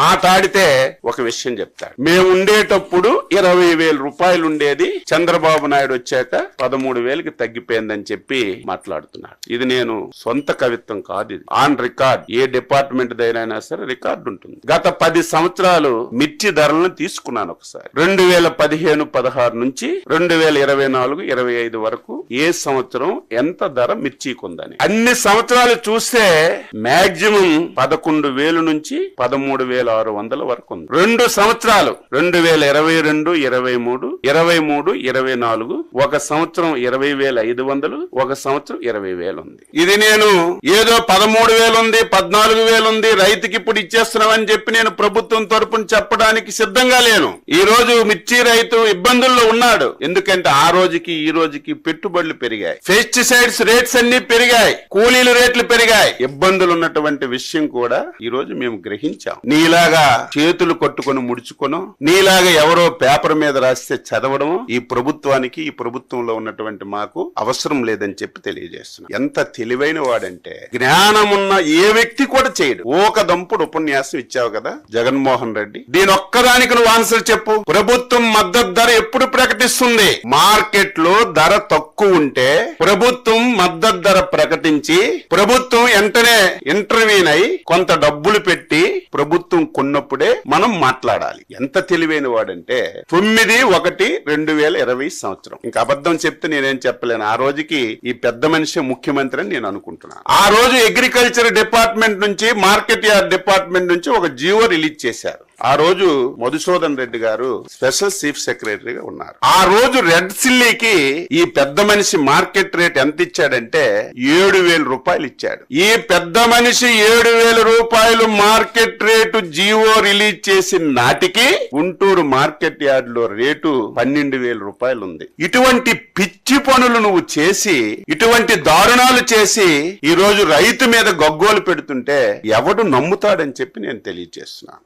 మాట్లాడితే ఒక విషయం చెప్తాడు. మేము ఉండేటప్పుడు 20,000 రూపాయలు ఉండేది, చంద్రబాబు నాయుడు వచ్చాక 13,000కి తగ్గిపోయిందని చెప్పి మాట్లాడుతున్నాడు. ఇది నేను సొంత కవిత్వం కాదు, ఇది ఆన్ రికార్డ్. ఏ డిపార్ట్మెంట్ దైనా సరే రికార్డు ఉంటుంది. గత 10 సంవత్సరాలు మిర్చి ధరలను తీసుకున్నాను ఒకసారి. 2015-16 నుంచి 2024-25 వరకు ఏ సంవత్సరం ఎంత ధర మిర్చికి ఉందని అన్ని సంవత్సరాలు చూస్తే మాక్సిమం 11,000 నుంచి 13,600 వరకు ఉంది. 2 సంవత్సరాలు 2022-23, 23-24 ఒక సంవత్సరం 20,500, ఒక సంవత్సరం 20,000 ఉంది. ఇది నేను ఏదో 13,000 ఉంది, 14,000 ఉంది, రైతుకి ఇప్పుడు ఇచ్చేస్తున్నామని చెప్పి నేను ప్రభుత్వం తరపున చెప్పడానికి సిద్ధంగా లేను. ఈ రోజు మిర్చి రైతు ఇబ్బందుల్లో ఉన్నాడు. ఎందుకంటే ఆ రోజుకి ఈ రోజుకి పెట్టుబడులు పెరిగాయి, పెస్టిసైడ్స్ రేట్స్ అన్ని పెరిగాయి, కూలీల రేట్లు పెరిగాయి. ఇబ్బందులు ఉన్నటువంటి విషయం కూడా ఈ రోజు మేము గ్రహించాం. నీలాగా చేతులు కొట్టుకొని ముడుచుకోను, నీలాగా ఎవరో పేపర్ మీద రాస్తే చదవడం ఈ ప్రభుత్వానికి, ఈ ప్రభుత్వంలో ఉన్నటువంటి మాకు అవసరం లేదని చెప్పి తెలియజేస్తున్నాం. ఎంత తెలివైన వాడంటే జ్ఞానమున్న ఏ వ్యక్తి కూడా చేయడు. ఒక దంపుడు ఉపన్యాసం ఇచ్చావు కదా జగన్మోహన్ రెడ్డి, దీని ఒక్కదానికి నువ్వు ఆన్సర్ చెప్పు. ప్రభుత్వం మద్దతు ధర ఎప్పుడు ప్రకటిస్తుంది? మార్కెట్ లో ధర తక్కువ ఉంటే ప్రభుత్వం మద్దతు ధర ప్రకటించి ప్రభుత్వం వెంటనే ఇంటర్వ్యూన్ అయి కొంత డబ్బులు పెట్టి ప్రభుత్వం కొన్నప్పుడే మనం మాట్లాడాలి. ఎంత తెలివైన వాడంటే 9/1/2020 సంవత్సరం. ఇంకా అబద్ధం చెప్తే నేనేం చెప్పలేను. ఆ రోజుకి ఈ పెద్ద మనిషి ముఖ్యమంత్రి అని నేను అనుకుంటున్నాను. ఆ రోజు అగ్రికల్చర్ డిపార్ట్మెంట్ నుంచి, మార్కెట్ యార్డ్ డిపార్ట్మెంట్ నుంచి ఒక జీవో రిలీజ్ చేశారు. ఆ రోజు మధుసూదన్ రెడ్డి గారు స్పెషల్ చీఫ్ సెక్రటరీగా ఉన్నారు. ఆ రోజు రెడ్ సిల్లీకి ఈ పెద్ద మనిషి మార్కెట్ రేట్ ఎంత ఇచ్చాడంటే 7,000 రూపాయలు ఇచ్చాడు. ఈ పెద్ద మనిషి 7,000 రూపాయలు మార్కెట్ రేటు జీవో రిలీజ్ చేసిన నాటికి గుంటూరు మార్కెట్ యార్డ్ లో రేటు 12,000 రూపాయలు ఉంది. ఇటువంటి పిచ్చి పనులు నువ్వు చేసి, ఇటువంటి దారుణాలు చేసి ఈ రోజు రైతు మీద గగ్గోలు పెడుతుంటే ఎవడు నమ్ముతాడని చెప్పి నేను తెలియజేస్తున్నాను.